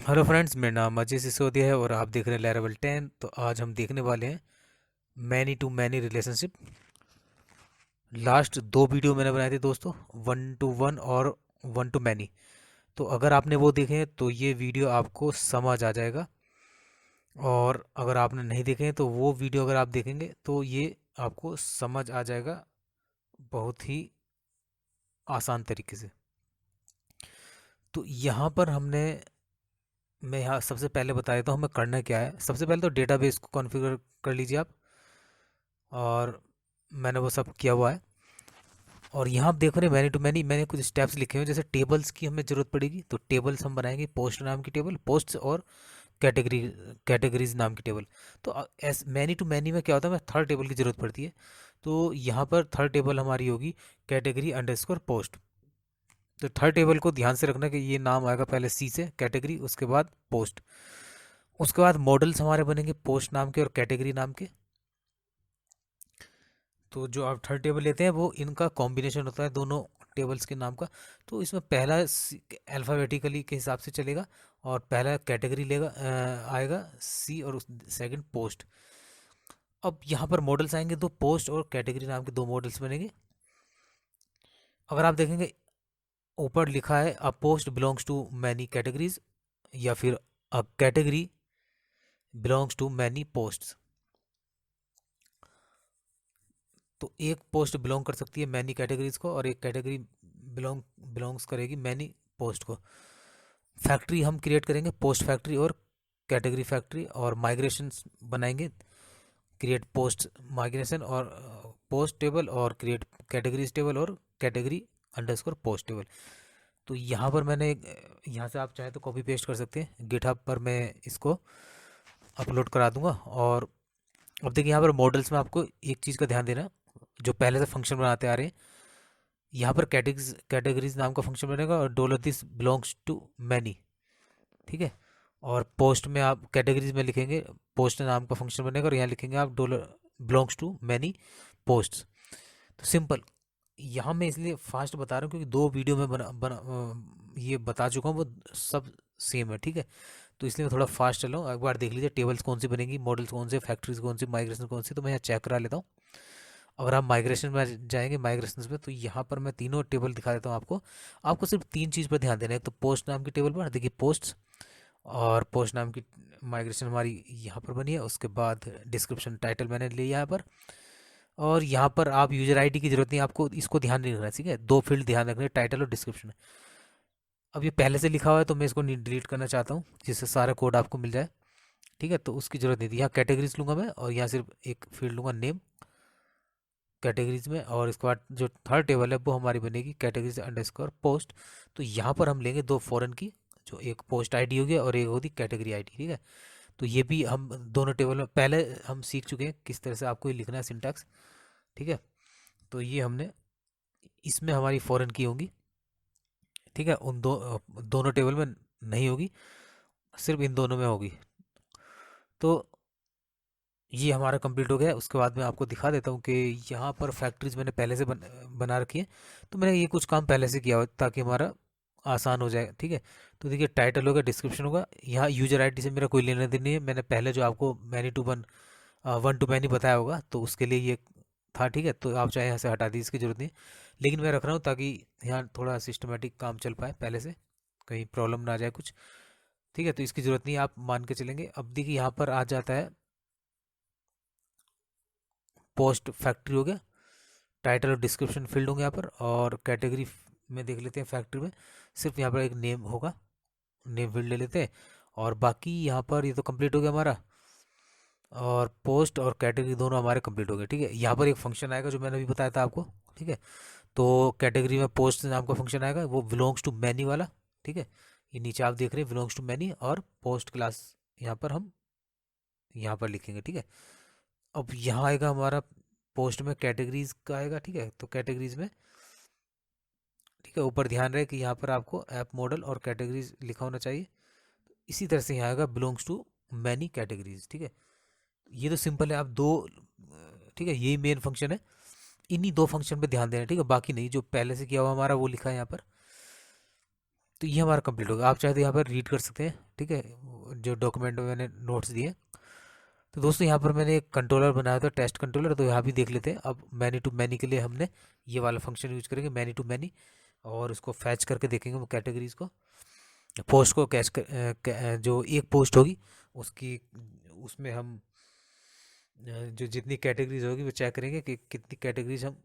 Hello friends, मेरा नाम अजय सिसोदिया है और आप देख रहे हैं लेवल 10। तो आज हम देखने वाले हैं many to many relationship. Last दो वीडियो मैंने बनाए थे दोस्तों, वन टू वन और वन टू मैनी। तो अगर आपने वो देखे हैं तो ये वीडियो आपको समझ आ जाएगा, और अगर आपने नहीं देखे हैं तो वो वीडियो अगर आप देखेंगे तो ये आपको समझ आ जाएगा बहुत ही आसान तरीके से। तो यहाँ पर मैं यहाँ सबसे पहले बता देता हूँ हमें करना क्या है। सबसे पहले तो डेटाबेस को कॉन्फ़िगर कर लीजिए आप, और मैंने वो सब किया हुआ है। और यहाँ आप देख रहे हैं मैनी टू मैनी, मैंने कुछ स्टेप्स लिखे हुए हैं। जैसे टेबल्स की हमें ज़रूरत पड़ेगी तो टेबल्स हम बनाएंगे, पोस्ट नाम की टेबल, पोस्ट्स और कैटेगरी कैटेगरीज नाम की टेबल। तो एस मैनी टू मैनी में क्या होता है, हमें थर्ड टेबल की ज़रूरत पड़ती है। तो यहाँ पर थर्ड टेबल हमारी होगी कैटेगरी अंडरस्कोर पोस्ट। तो थर्ड टेबल को ध्यान से रखना कि ये नाम आएगा पहले सी से, कैटेगरी, उसके बाद पोस्ट। उसके बाद मॉडल्स हमारे बनेंगे पोस्ट नाम के और कैटेगरी नाम के। तो जो आप थर्ड टेबल लेते हैं वो इनका कॉम्बिनेशन होता है दोनों टेबल्स के नाम का। तो इसमें पहला अल्फ़ाबेटिकली के हिसाब से चलेगा, और पहला कैटेगरी लेगा आएगा सी, और सेकंड पोस्ट। अब यहाँ पर मॉडल्स आएंगे, दो पोस्ट और कैटेगरी नाम के दो मॉडल्स बनेंगे। अगर आप देखेंगे ऊपर लिखा है a post belongs to many categories, या फिर a category belongs to many posts. तो एक पोस्ट बिलोंग कर सकती है मैनी कैटेगरीज को, और एक कैटेगरी बिलोंग्स करेगी मैनी पोस्ट को। फैक्ट्री हम क्रिएट करेंगे, पोस्ट फैक्ट्री और कैटेगरी फैक्ट्री, और माइग्रेशन बनाएंगे, क्रिएट पोस्ट माइग्रेशन और पोस्ट टेबल, और क्रिएट कैटेगरीज टेबल और कैटेगरी अंडरस्कोर पोस्ट टेबल। तो यहाँ पर यहाँ से आप चाहे तो कॉपी पेस्ट कर सकते हैं, गिटहब पर मैं इसको अपलोड करा दूंगा। और अब देखिए यहाँ पर मॉडल्स में आपको एक चीज़ का ध्यान देना, जो पहले से फंक्शन बनाते आ रहे हैं। यहाँ पर कैटेगरीज नाम का फंक्शन बनेगा, और dollar this belongs to many, ठीक है। और पोस्ट में आप कैटेगरीज में लिखेंगे पोस्ट नाम का फंक्शन बनेगा, और यहाँ लिखेंगे आप dollar belongs to many posts. तो सिंपल। यहाँ मैं इसलिए फास्ट बता रहा हूँ क्योंकि दो वीडियो में ये बता चुका हूँ, वो सब सेम है, ठीक है। तो इसलिए मैं थोड़ा फास्ट चला हूँ। एक बार देख लीजिए टेबल्स कौन सी बनेगी, मॉडल्स कौन से, फैक्ट्रीज कौन सी, माइग्रेशन कौन सी। तो मैं यहाँ चेक करा लेता हूँ। अगर आप माइग्रेशन में जाएंगे, माइग्रेशन में, तो यहाँ पर मैं तीनों टेबल दिखा देता हूँ आपको। आपको सिर्फ तीन चीज़ पर ध्यान देना है। एक तो पोस्ट नाम की टेबल पर देखिए पोस्ट, और पोस्ट नाम की माइग्रेशन हमारी यहाँ पर बनी है। उसके बाद डिस्क्रिप्शन टाइटल मैंने लिया यहाँ पर, और यहाँ पर आप यूजर आईडी की जरूरत नहीं है, आपको इसको ध्यान नहीं रखना है, ठीक है। दो फील्ड ध्यान रखने, टाइटल और डिस्क्रिप्शन। अब ये पहले से लिखा हुआ है तो मैं इसको डिलीट करना चाहता हूँ, जिससे सारा कोड आपको मिल जाए, ठीक है। तो उसकी ज़रूरत नहीं थी। यहाँ कैटेगरीज लूँगा मैं, और यहाँ सिर्फ एक फील्ड लूँगा नेम कैटेगरीज में। और इसके बाद जो थर्ड टेबल है वो हमारी बनेगी कैटेगरीज अंडरस्कोर पोस्ट। तो यहाँ पर हम लेंगे दो फॉरेन की, जो एक पोस्ट आईडी होगी और एक होगी कैटेगरी आईडी, ठीक है। तो ये भी हम दोनों टेबल में पहले हम सीख चुके हैं किस तरह से आपको ये लिखना है, सिंटैक्स, ठीक है। तो ये हमने इसमें हमारी फॉरेन की होंगी, ठीक है। दोनों टेबल में नहीं होगी, सिर्फ इन दोनों में होगी। तो ये हमारा कंप्लीट हो गया है। उसके बाद मैं आपको दिखा देता हूँ कि यहाँ पर फैक्ट्रीज मैंने पहले से बना रखी है। तो मैंने ये कुछ काम पहले से किया हो ताकि हमारा आसान हो जाए, ठीक है। तो देखिए टाइटल होगा, डिस्क्रिप्शन होगा। यहाँ यूजर आईडी से मेरा कोई लेना देना नहीं है, मैंने पहले जो आपको many to one to many बताया होगा तो उसके लिए ये था, ठीक है। तो आप चाहे यहाँ से हटा दीजिए, इसकी जरूरत नहीं है। लेकिन मैं रख रहा हूँ ताकि यहाँ थोड़ा सिस्टमेटिक काम चल पाए पहले से, कहीं प्रॉब्लम ना आ जाए कुछ, ठीक है। तो इसकी ज़रूरत नहीं है, आप मान के चलेंगे। अब देखिए यहाँ पर आ जाता है पोस्ट फैक्ट्री हो गया, टाइटल और डिस्क्रिप्शन फील्ड होंगे यहाँ पर, और कैटेगरी में देख लेते हैं। फैक्ट्री में सिर्फ यहाँ पर एक नेम होगा, नेम फील्ड ले लेते हैं। और बाकी यहाँ पर ये तो कंप्लीट हो गया हमारा, और पोस्ट और कैटेगरी दोनों हमारे कंप्लीट हो गए, ठीक है। यहाँ पर एक फंक्शन आएगा जो मैंने अभी बताया था आपको, ठीक है। तो कैटेगरी में पोस्ट नाम का फंक्शन आएगा, वो बिलोंग्स टू मैनी वाला, ठीक है। ये नीचे आप देख रहे हैं बिलोंग्स टू मैनी, और पोस्ट क्लास यहाँ पर हम यहाँ पर लिखेंगे, ठीक है। अब यहाँ आएगा हमारा पोस्ट में कैटेगरीज का आएगा, ठीक है। तो कैटेगरीज में, ठीक है, ऊपर ध्यान रहे कि यहाँ पर आपको ऐप मॉडल और कैटेगरीज लिखा होना चाहिए। इसी तरह से यहाँ आएगा बिलोंग्स टू मैनी कैटेगरीज, ठीक है। ये तो सिंपल है। आप दो, ठीक है, यही मेन फंक्शन है। इन्हीं दो फंक्शन पे ध्यान देना है, ठीक है। बाकी नहीं, जो पहले से किया हुआ हमारा वो लिखा है यहाँ पर। तो ये हमारा कंप्लीट होगा। आप चाहे तो यहाँ पर रीड कर सकते हैं, ठीक है, जो डॉक्यूमेंट में मैंने नोट्स दिए। तो दोस्तों यहाँ पर मैंने एक कंट्रोलर बनाया था, टेस्ट कंट्रोलर, तो यहाँ भी देख लेते हैं। अब मैनी टू मैनी के लिए हमने ये वाला फंक्शन यूज करेंगे, मैनी टू मैनी, और उसको फैच करके देखेंगे वो कैटेगरीज को, पोस्ट को कैच जो एक पोस्ट होगी उसकी, उसमें हम जो जितनी कैटेगरीज होगी वो चेक करेंगे कि कितनी कैटेगरीज हम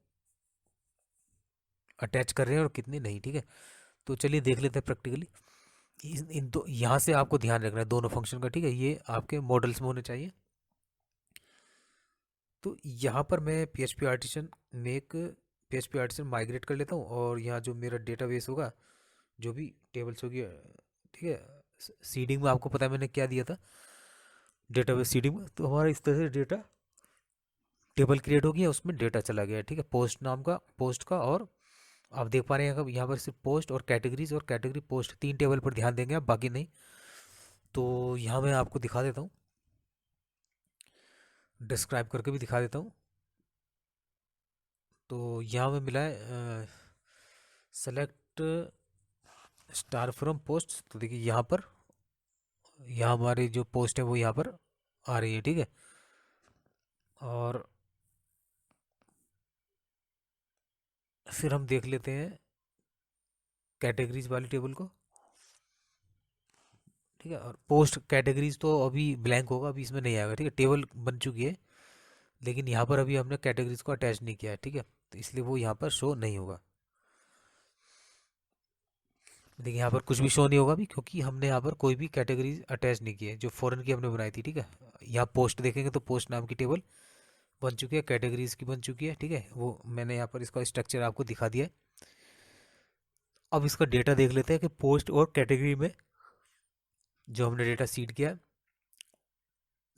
अटैच कर रहे हैं और कितनी नहीं। ठीक है, तो चलिए देख लेते हैं प्रैक्टिकली। इन दो यहाँ से आपको ध्यान रखना है दोनों फंक्शन का। ठीक है, ये आपके मॉडल्स में होने चाहिए। तो यहाँ पर मैं PHP आर्टिसन में एक PHP आर्टिसन माइग्रेट कर लेता हूँ, और यहाँ जो मेरा डेटाबेस होगा, जो भी टेबल्स होगी, ठीक है, सीडिंग में आपको पता है मैंने क्या दिया था, डेटाबेस सीडिंग में। तो हमारा इस तरह से डेटा टेबल क्रिएट हो गया, उसमें डेटा चला गया। ठीक है, पोस्ट नाम का, पोस्ट का, और आप देख पा रहे हैं यहाँ पर सिर्फ पोस्ट और कैटेगरीज और कैटेगरी पोस्ट, 3 टेबल पर ध्यान देंगे आप, बाकी नहीं। तो यहाँ मैं आपको दिखा देता हूँ, डिस्क्राइब करके भी दिखा देता हूँ। तो यहाँ में मिला है सेलेक्ट स्टार फ्रॉम पोस्ट। तो देखिए यहाँ पर, यहाँ हमारी जो पोस्ट है वो यहाँ पर आ रही है। ठीक है, और फिर हम देख लेते हैं कैटेगरीज वाली टेबल को। ठीक है, और पोस्ट कैटेगरीज तो अभी ब्लैंक होगा, अभी इसमें नहीं आएगा। ठीक है, टेबल बन चुकी है, लेकिन यहाँ पर अभी हमने कैटेगरीज को अटैच नहीं किया है। ठीक है, तो इसलिए वो यहाँ पर शो नहीं होगा। देखिए यहाँ पर कुछ भी शो नहीं होगा अभी, क्योंकि हमने यहाँ पर कोई भी कैटेगरीज अटैच नहीं की है, जो फॉरेन की हमने बनाई थी। ठीक है, यहाँ पोस्ट देखेंगे तो पोस्ट नाम की टेबल बन चुकी है, कैटेगरीज की बन चुकी है। ठीक है, वो मैंने यहाँ पर इसका स्ट्रक्चर आपको दिखा दिया है। अब इसका डेटा देख लेते हैं कि पोस्ट और कैटेगरी में जो हमने डेटा सीड किया,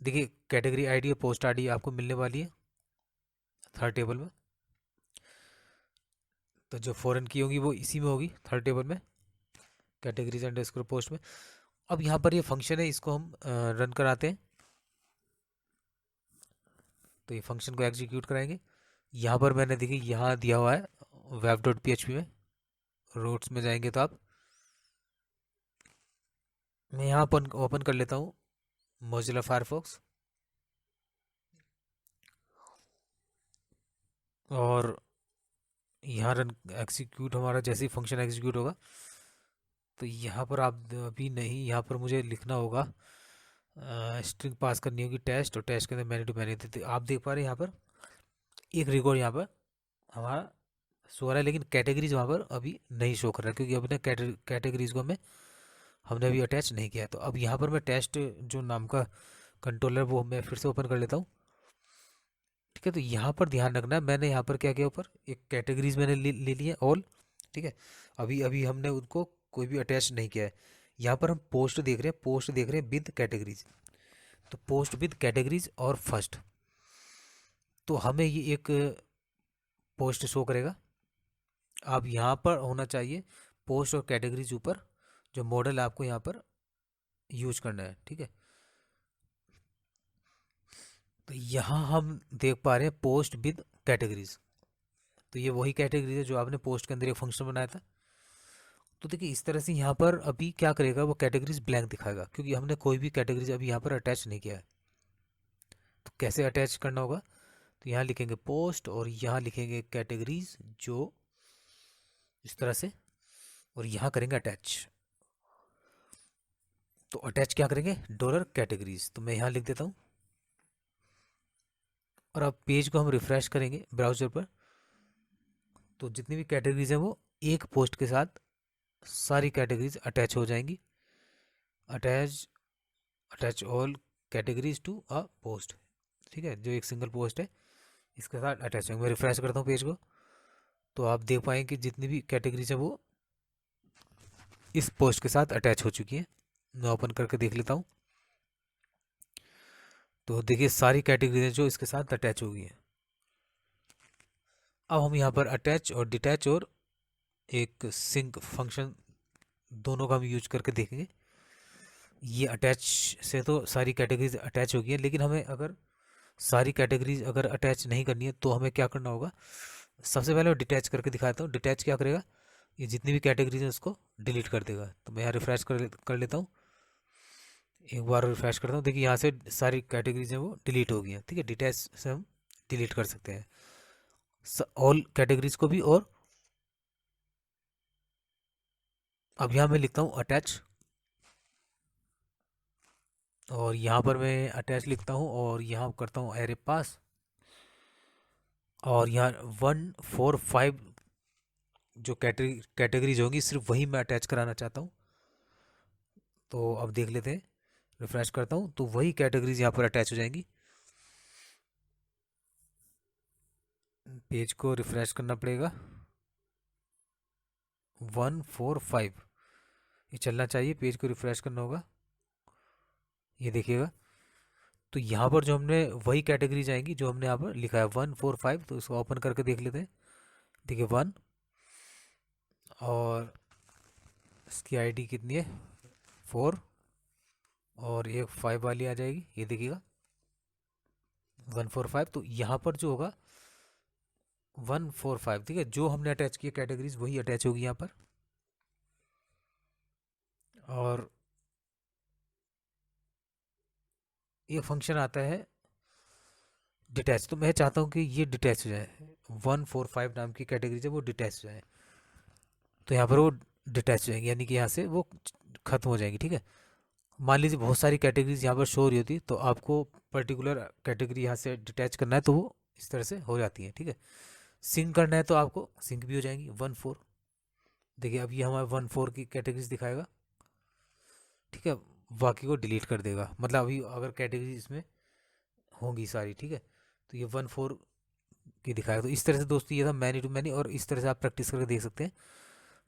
देखिए कैटेगरी आईडी और पोस्ट आईडी आपको मिलने वाली है थर्ड टेबल में। तो जो फॉरेन की होगी वो इसी में होगी, थर्ड टेबल में, कैटेगरीज अंडरस्कोर पोस्ट में। अब यहाँ पर ये फंक्शन है, इसको हम रन कराते हैं। तो ये फंक्शन को एग्जीक्यूट कराएंगे। यहाँ पर मैंने देखिए यहाँ दिया हुआ है web.php में, रूट्स में जाएंगे तो आप, मैं यहाँ पर ओपन कर लेता हूँ मोजिला फायरफॉक्स, और यहाँ रन एग्जीक्यूट, हमारा जैसे ही फंक्शन एग्जीक्यूट होगा तो यहाँ पर आप अभी नहीं, यहाँ पर मुझे लिखना होगा, स्ट्रिंग पास करनी होगी टेस्ट, और टेस्ट के अंदर मैनी टू मैनी। तो आप देख पा रहे हैं यहाँ पर एक रिकॉर्ड यहाँ पर हमारा शो रहा है, लेकिन कैटेगरीज वहाँ पर अभी नहीं शो कर रहा है, क्योंकि अपने कैटेगरीज को हमने अभी अटैच नहीं किया है। तो अब यहाँ पर मैं टेस्ट जो नाम का कंट्रोलर वो मैं फिर से ओपन कर लेता हूँ। ठीक है, तो यहाँ पर ध्यान रखना है, मैंने यहाँ पर क्या किया, ऊपर एक कैटेगरीज मैंने ले ली है ऑल। ठीक है, अभी अभी हमने उनको कोई भी अटैच नहीं किया है। यहाँ पर हम पोस्ट देख रहे हैं, पोस्ट देख रहे हैं विद कैटेगरीज, तो पोस्ट विद कैटेगरीज और फर्स्ट, तो हमें ये एक पोस्ट शो करेगा। अब यहाँ पर होना चाहिए पोस्ट और कैटेगरीज ऊपर, जो मॉडल आपको यहाँ पर यूज करना है। ठीक है, तो यहाँ हम देख पा रहे हैं पोस्ट विद कैटेगरीज, तो ये वही कैटेगरीज है जो आपने पोस्ट के अंदर एक फंक्शन बनाया था। तो देखिए इस तरह से यहाँ पर अभी क्या करेगा, वो कैटेगरीज ब्लैंक दिखाएगा, क्योंकि हमने कोई भी कैटेगरीज अभी यहाँ पर अटैच नहीं किया है। तो कैसे अटैच करना होगा, तो यहाँ लिखेंगे पोस्ट और यहाँ लिखेंगे कैटेगरीज, जो इस तरह से, और यहाँ करेंगे अटैच। तो अटैच क्या करेंगे, डॉलर कैटेगरीज, तो मैं यहाँ लिख देता हूँ। और अब पेज को हम रिफ्रेश करेंगे ब्राउजर पर, तो जितनी भी कैटेगरीज हैं वो एक पोस्ट के साथ सारी कैटेगरीज अटैच हो जाएंगी। Attach attach all categories to a post. ठीक है, जो एक सिंगल पोस्ट है इसके साथ अटैच होंगे। मैं रिफ्रेश करता हूँ पेज को, तो आप देख पाएंगे कि जितनी भी कैटेगरीज है वो इस पोस्ट के साथ अटैच हो चुकी है। मैं ओपन करके देख लेता हूँ, तो देखिए सारी कैटेगरीज जो इसके साथ अटैच हो गई है। अब हम यहाँ पर अटैच और डिटैच और एक सिंक फंक्शन दोनों का हम यूज करके देखेंगे। ये अटैच से तो सारी कैटेगरीज अटैच हो गई है, लेकिन हमें अगर सारी कैटेगरीज अगर अटैच नहीं करनी है तो हमें क्या करना होगा। सबसे पहले मैं डिटैच करके दिखाता हूँ। डिटैच क्या करेगा, ये जितनी भी कैटेगरीज है उसको डिलीट कर देगा। तो मैं यहाँ रिफ्रेश कर लेता हूँ, एक बार रिफ्रेश करता हूँ, देखिए यहाँ से सारी कैटेगरीज हैं वो डिलीट हो गई हैं। ठीक है, डिटैच से हम डिलीट कर सकते हैं ऑल कैटेगरीज को भी। और अब यहाँ मैं लिखता हूँ अटैच, और यहाँ पर मैं अटैच लिखता हूँ और यहाँ करता हूँ एरे पास, और यहाँ 1 4 5 जो कैटेगरीज होंगी सिर्फ वही मैं अटैच कराना चाहता हूँ। तो अब देख लेते हैं, रिफ्रेश करता हूँ तो वही कैटेगरीज यहाँ पर अटैच हो जाएंगी। पेज को रिफ्रेश करना पड़ेगा। 1 4 5 ये चलना चाहिए, पेज को रिफ्रेश करना होगा, ये देखिएगा। तो यहाँ पर जो हमने वही कैटेगरीज आएंगी जो हमने यहाँ पर लिखा है 1 4 5। तो इसको ओपन करके देख लेते हैं। देखिए 1, और इसकी आईडी कितनी है 4, और एक 5 वाली आ जाएगी, ये देखिएगा 1 4 5। तो यहाँ पर जो होगा 1 4 5, ठीक है, जो हमने अटैच किया कैटेगरीज वही अटैच होगी यहाँ पर। और ये फंक्शन आता है डिटैच, तो मैं चाहता हूँ कि ये डिटैच हो जाए, 1 4 5 नाम की कैटेगरीज है वो डिटैच हो जाए। तो यहाँ पर वो डिटैच हो जाएंगी, यानी कि यहाँ से वो खत्म हो जाएंगी। ठीक है, मान लीजिए बहुत सारी कैटेगरीज यहाँ पर शो हो रही होती, तो आपको पर्टिकुलर कैटेगरी यहाँ से डिटैच करना है तो वो इस तरह से हो जाती है। ठीक है, सिंक करना है तो आपको सिंक भी हो जाएंगी 1 4। देखिए अब ये हमारे 1 4 की कैटेगरीज दिखाएगा। ठीक है, बाकी को डिलीट कर देगा, मतलब अभी अगर कैटेगरी इसमें होंगी सारी, ठीक है, तो ये 1 4 की दिखाएगा। तो इस तरह से दोस्तों ये था मैनी टू मैनी, और इस तरह से आप प्रैक्टिस करके देख सकते हैं।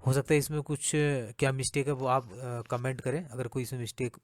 हो सकता है इसमें कुछ क्या मिस्टेक है वो आप कमेंट करें, अगर कोई इसमें मिस्टेक